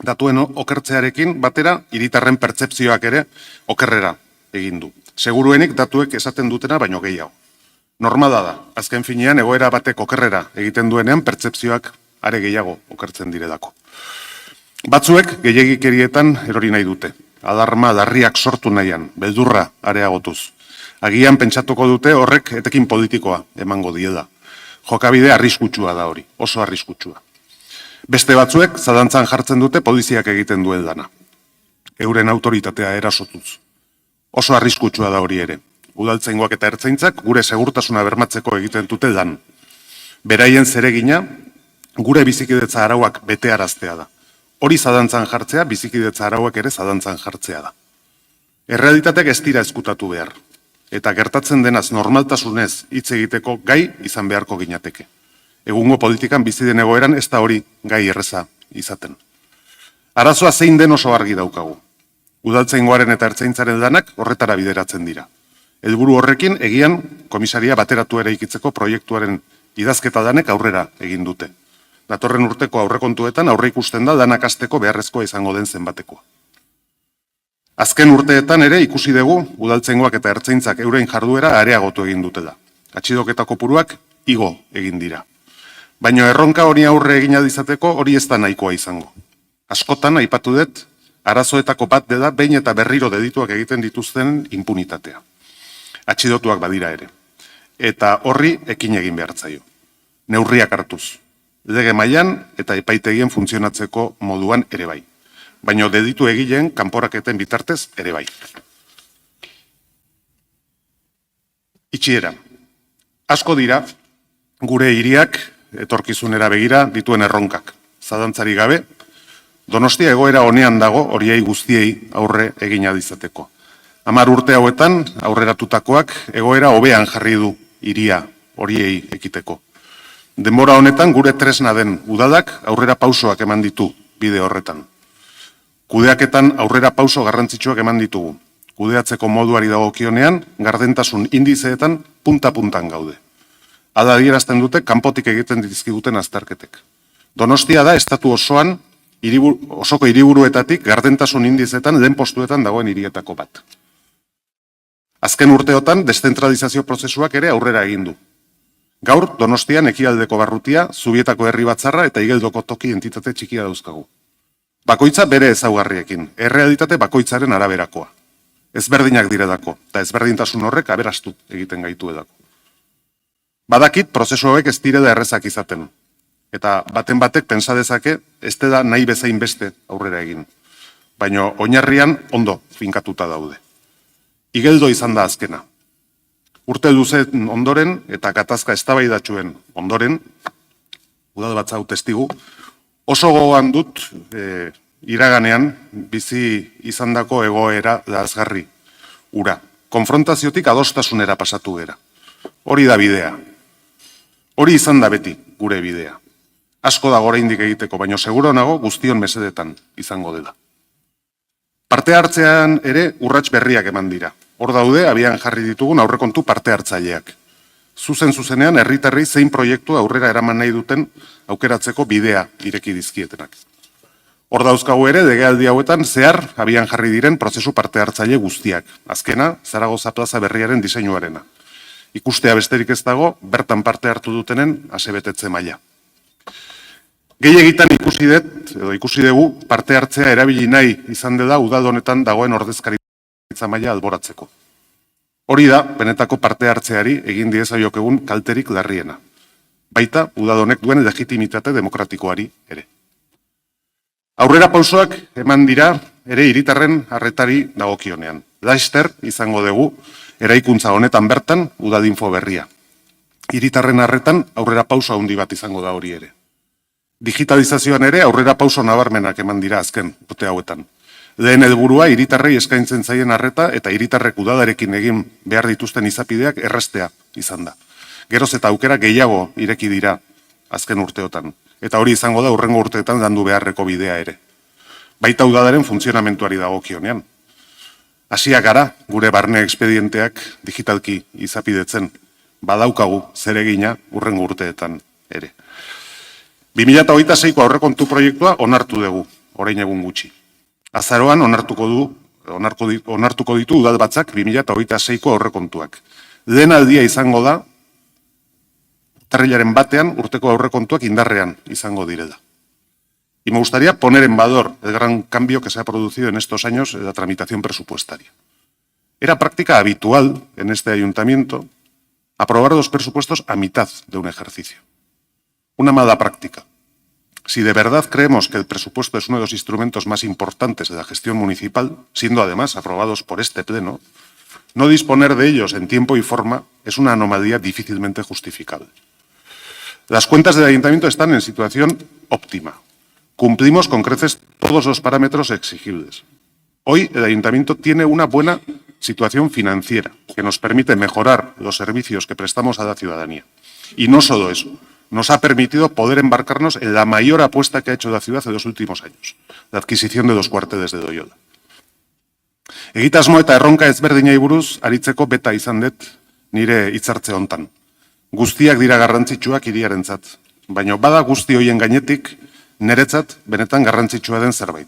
Datuen okertzearekin batera hiritarren pertzepzioak ere okerrera egin du. Seguruenik datuek esaten dutena baino gehiago. Normala da, azken finean egoera batek okerrera egiten duenean pertzepzioak are gehiago okertzen direlako. Batzuek gehiegikerietan erori nahi dute. Alarma larriak sortu nahian, beldurra areagotuz. Agian pentsatuko dute horrek etekin politikoa emango diela. Jokabide arriskutsua da hori, oso arriskutsua. Beste batzuek zalantzan jartzen dute poliziak egiten duen lana. Euren autoritatea erasotuz. Oso arriskutsua da hori ere. Udaltzaingoak eta ertzaintzak gure segurtasuna bermatzeko egiten dute lan. Beraien zeregina gure bizikidetza arauak betearaztea da. Hori zalantzan jartzea, bizikidetza arauak ere zalantzan jartzea da. Errealitateak ez dira ezkutatu behar. Eta gertatzen denaz normaltasunez hitz egiteko gai izan beharko ginateke. Egungo politikan bizi den egoeran ez da hori gai erreza izaten. Arazoa zein den oso argi daukagu. Udaltzaingoaren eta ertzaintzaren lanak horretara bideratzen dira. Helburu horrekin egian komisaria bateratu eraikitzeko proiektuaren idazketa lanek aurrera egin dute. Datorren urteko aurrekontuetan aurre ikusten da lanak hasteko beharrezkoa izango den zenbatekoa. Azken urteetan ere ikusi dugu udaltzaingoak eta ertzaintzak euren jarduera areagotu egin dutela. Atxiloketa kopuruak igo egin dira. Baina erronka hori aurre egin izateko hori ez da nahikoa izango. Askotan aipatu dut, arazoetako bat dela behin eta berriro delituak egiten dituzten impunitatea. Atxilotuak badira ere. Eta horri ekin egin behar zaio. Neurriak hartuz. Lege mailan eta epaitegien funtzionatzeko moduan ere bai. Baina delitu egileen kanporaketen bitartez ere bai. Itxiera. Asko dira gure hiriak etorkizunera begira dituen erronkak. Zalantzari gabe, Donostia egoera honean dago horiei guztiei aurre egin izateko. 10 urte hauetan aurreratutakoak egoera hobean jarri du hiria horiei ekiteko. Denbora honetan gure tresna den udalak aurrera pausoak eman ditu bide horretan. Kudeaketan aurrera pauso garrantzitsuak eman ditugu. Kudeatzeko moduari dagokionean gardentasun indizeetan punta-puntan gaude. Hala adierazten dute kanpotik egiten dizkiguten azterketek. Donostia da estatu osoan osoko hiriburuetatik gardentasun indizeetan lehen postuetan dagoen hirietako bat. Azken urteotan deszentralizazio prozesuak ere aurrera egin du. Gaur Donostian Ekialdeko Barrutia, Zubietako Herri Batzarra eta Igeldoko toki entitate txikia dauzkagu. Bakoitza bere ezaugarriekin, errealitate bakoitzaren araberakoa. Ezberdinak diredako, eta ezberdintasun horrek aberastu egiten gaitu edako. Badakit, prozesu hauek ez direla errezak izaten, eta baten batek pensa dezake ez da nahi bezain beste aurrera egin. Baina oinarrian ondo finkatuta daude. Igeldo izan da azkena. Urte luzen ondoren eta gatazka eztabaidatxuen ondoren, udalbatza hau testigu, oso gogoan dut iraganean bizi izandako egoera lazgarri ura. Konfrontaziotik adostasunera pasatu gera. Hori da bidea. Hori izan da beti gure bidea. Asko da oraindik egiteko, baina seguro nago guztion mesedetan izango dela. Parte hartzean ere urrats berriak eman dira. Hor daude abian jarri ditugun aurrekontu parte hartzaileak. Zuzenean herritarrei zein proiektu aurrera eraman nahi duten aukeratzeko bidea ireki dizkietenak. Hor dauzkagu ere legealdi hauetan zehar abian jarri diren prozesu parte hartzaile guztiak. Azkena, Zaragoza plaza berriaren diseinuarena. Ikustea besterik ez dago, bertan parte hartu dutenen asebetetze maila. Gehiegitan ikusi dugu parte hartzea erabili nahi izan dela udal honetan dagoen ordezkaritza maila alboratzeko. Hori da, benetako parte hartzeari egin diezaiokegun kalterik larriena. Baita, udal honek duen legitimitate demokratikoari ere. Aurrera pausoak eman dira ere hiritarren arretari dagokionean. Laster izango dugu eraikuntza honetan bertan udalinfo berria. Hiritarren arretan aurrera pauso handi bat izango da hori ere. Digitalizazioan ere aurrera pauso nabarmenak eman dira azken urte hauetan. Lehen helburua hiritarrei eskaintzen zaien arreta eta hiritarrek udalarekin egin behar dituzten izapideak erraztea izan da. Geroz eta aukera gehiago ireki dira azken urteotan. Eta hori izango da hurrengo urteetan landu beharreko bidea ere. Baita udalaren funtzionamentuari dagokionean. Hasiak gara gure barne expedienteak digitalki izapidetzen badaukagu zeregina hurrengo urteetan ere. 2026ko aurrekontu proiektua onartu dugu, orain egun gutxi. Azaroan onartuko ditu udalbatzak 2026ko aurrekontuak. Lehen aldia izango da, urtarrilaren batean urteko aurrekontuak indarrean izango direla. Y me gustaría poner en valor el gran cambio que se ha producido en estos años en la tramitación presupuestaria. Era práctica habitual en este ayuntamiento aprobar los presupuestos a mitad de un ejercicio. Una mala práctica. Si de verdad creemos que el presupuesto es uno de los instrumentos más importantes de la gestión municipal, siendo además aprobados por este pleno, no disponer de ellos en tiempo y forma es una anomalía difícilmente justificable. Las cuentas del ayuntamiento están en situación óptima. Cumplimos con creces todos los parámetros exigibles. Hoy el ayuntamiento tiene una buena situación financiera que nos permite mejorar los servicios que prestamos a la ciudadanía. Y no solo eso, nos ha permitido poder embarcarnos en la mayor apuesta que ha hecho la ciudad en los últimos años, la adquisición de los cuarteles de Loyola. Egitasmo eta erronka ezberdinei buruz aritzeko beta izan dut nire hitzartze hontan. Guztiak dira garrantzitsuak hiriarentzat, baina bada guzti hoien gainetik niretzat benetan garrantzitsua den zerbait.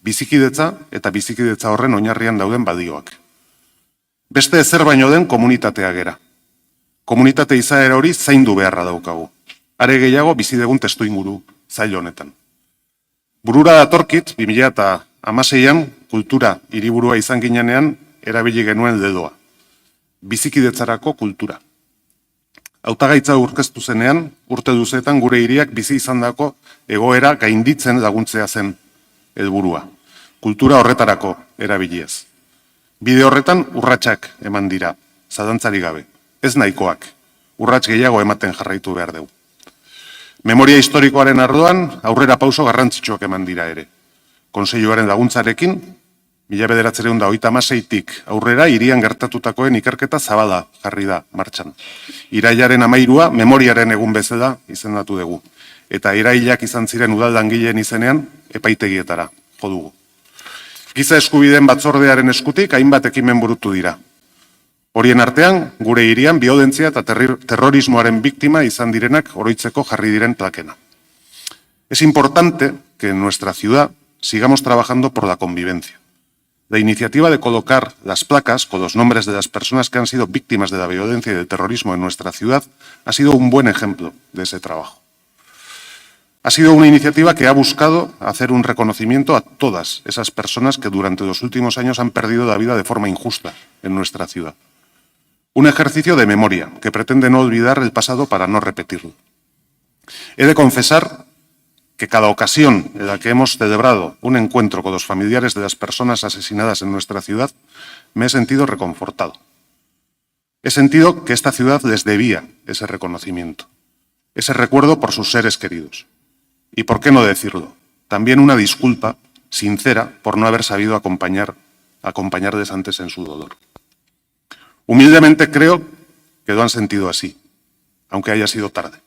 Bizikidetza eta bizikidetza horren oinarrian dauden balioak. Beste ezer baino den komunitatea gera. Komunitate izaera hori zaindu beharra daukagu. Are gehiago bizidegun testuinguru zail honetan. Burura datorkit 2016an kultura hiriburua izan ginenean erabili genuen leloa. Bizikidetzarako kultura. Hautagaitza aurkeztu zenean, urte luzeetan gure hiriak bizi izandako egoera gainditzen laguntzea zen helburua. Kultura horretarako erabiliez. Bide horretan urratsak eman dira, zalantzari gabe. Ez nahikoak, urrats gehiago ematen jarraitu behar dugu. Memoria historikoaren arloan aurrera pauso garrantzitsuak eman dira ere. Kontseiluaren laguntzarekin, 1936tik aurrera hirian gertatutakoen ikerketa zabala jarri da martxan. Irailaren 13 memoriaren egun bezala izendatu dugu. Eta irailak izan ziren udal langileen izenean epaitegietara jo dugu. Giza eskubideen batzordearen eskutik hainbat ekimen burutu dira. Horien artean, gure hirian biolentzia eta terrorismoaren biktima izan direnak oroitzeko jarri diren plakena. Es importante que en nuestra ciudad sigamos trabajando por la convivencia. La iniciativa de colocar las placas con los nombres de las personas que han sido víctimas de la violencia y del terrorismo en nuestra ciudad ha sido un buen ejemplo de ese trabajo. Ha sido una iniciativa que ha buscado hacer un reconocimiento a todas esas personas que durante los últimos años han perdido la vida de forma injusta en nuestra ciudad. Un ejercicio de memoria que pretende no olvidar el pasado para no repetirlo. He de confesar que cada ocasión en la que hemos celebrado un encuentro con los familiares de las personas asesinadas en nuestra ciudad, me he sentido reconfortado. He sentido que esta ciudad les debía ese reconocimiento, ese recuerdo por sus seres queridos. Y por qué no decirlo, también una disculpa sincera por no haber sabido acompañarles antes en su dolor. Humildemente creo que lo han sentido así, aunque haya sido tarde.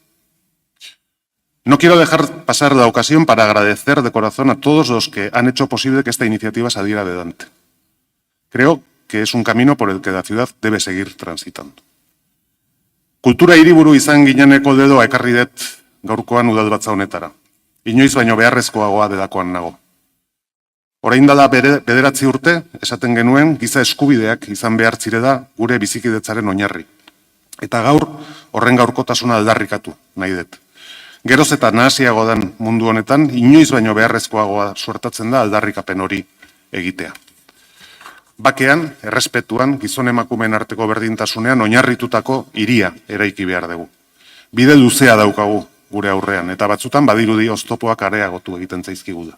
No quiero dejar pasar la ocasión para agradecer de corazón a todos los que han hecho posible que esta iniciativa saliera adelante. Creo que es un camino por el que la ciudad debe seguir transitando. Kultura hiriburu izan gineneko dedoa ekarri dut gaurkoan udalbatza honetara. Inoiz baino beharrezkoagoa delakoan nago. Orain dela 9 urte, esaten genuen, giza eskubideak izan behar zirela gure bizikidetzaren oinarri. Eta gaur, horren gaurkotasuna aldarrikatu nahi dut. Geroz eta nahasiago den mundu honetan, inoiz baino beharrezkoagoa suertatzen da aldarrikapen hori egitea. Bakean, errespetuan, gizon emakumeen arteko berdintasunean oinarritutako hiria eraiki behar dugu. Bide luzea daukagu gure aurrean, eta batzutan badirudi oztopoak areagotu egiten zaizkigula.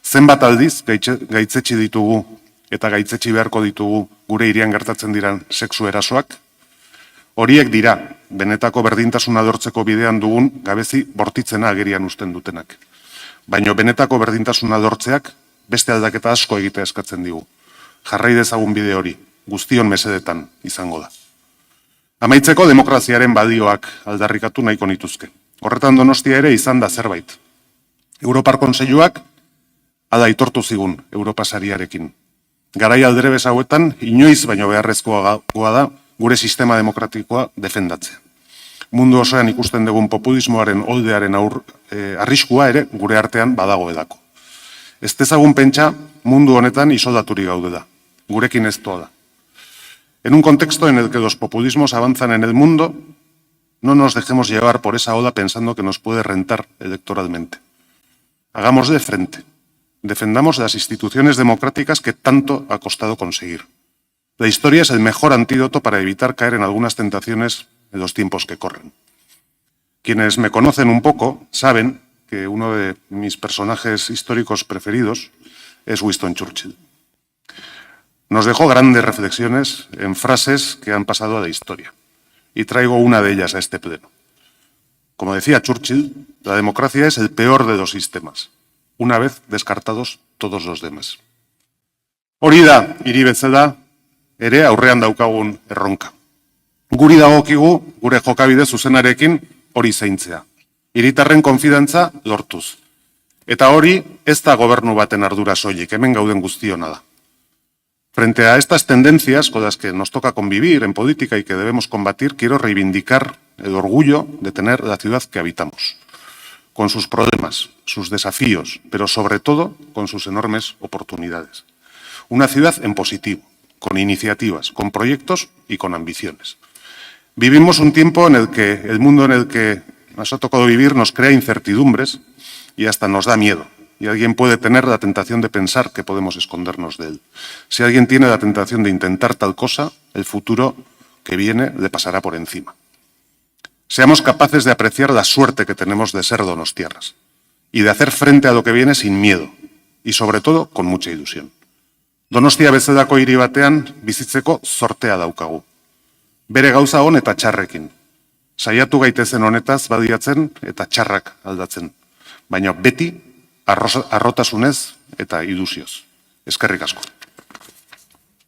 Zenbat aldiz gaitzetsi ditugu eta gaitzetsi beharko ditugu gure hirian gertatzen diran sexu erasoak? Horiek dira, benetako berdintasuna lortzeko bidean dugun gabezi bortitzena agerian uzten dutenak. Baina benetako berdintasuna lortzeak beste aldaketa asko egitea eskatzen digu. Jarrai dezagun bide hori, guztion mesedetan izango da. Amaitzeko demokraziaren balioak aldarrikatu nahiko nituzke. Horretan Donostia ere izan da zerbait. Europar Kontseiluak hala aitortu zigun Europa sariarekin. Garai aldrebes hauetan inoiz baino beharrezkoa da gure sistema demokratikoa defendatzea. Mundu osoan ikusten dugun populismoaren oldearen arriskua ere gure artean badagoelako. Ez dezagun pentsa mundu honetan isoldaturik gaudela. Gurekin ez da. En un contexto en el que los populismos avanzan en el mundo, no nos dejemos llevar por esa ola pensando que nos puede rentar electoralmente. Hagámosle frente. Defendamos las instituciones democráticas que tanto ha costado conseguir. La historia es el mejor antídoto para evitar caer en algunas tentaciones en los tiempos que corren. Quienes me conocen un poco saben que uno de mis personajes históricos preferidos es Winston Churchill. Nos dejó grandes reflexiones en frases que han pasado a la historia. Y traigo una de ellas a este pleno. Como decía Churchill, la democracia es el peor de los sistemas, una vez descartados todos los demás. Hori da, hiri bezala, ere aurrean daukagun erronka. Guri dagokigu gure jokabide zuzenarekin hori zaintzea. Hiritarren konfidantza lortuz. Eta hori ez da gobernu baten ardura soilik, hemen gauden guztiona da. Frente a estas tendencias con las que nos toca convivir en política y que debemos combatir, quiero reivindicar el orgullo de tener la ciudad que habitamos, con sus problemas, sus desafíos, pero sobre todo con sus enormes oportunidades. Una ciudad en positivo, con iniciativas, con proyectos y con ambiciones. Vivimos un tiempo en el que el mundo en el que nos ha tocado vivir nos crea incertidumbres y hasta nos da miedo. Y alguien puede tener la tentación de pensar que podemos escondernos de él. Si alguien tiene la tentación de intentar tal cosa, el futuro que viene le pasará por encima. Seamos capaces de apreciar la suerte que tenemos de ser donostiarras y de hacer frente a lo que viene sin miedo y, sobre todo, con mucha ilusión. Donostia bezalako hiri batean bizitzeko zortea daukagu. Bere gauza on eta txarrekin. Saiatu gaitezen honetaz badiatzen eta txarrak aldatzen. Baina beti arrotasunez eta ilusioz. Eskerrik asko.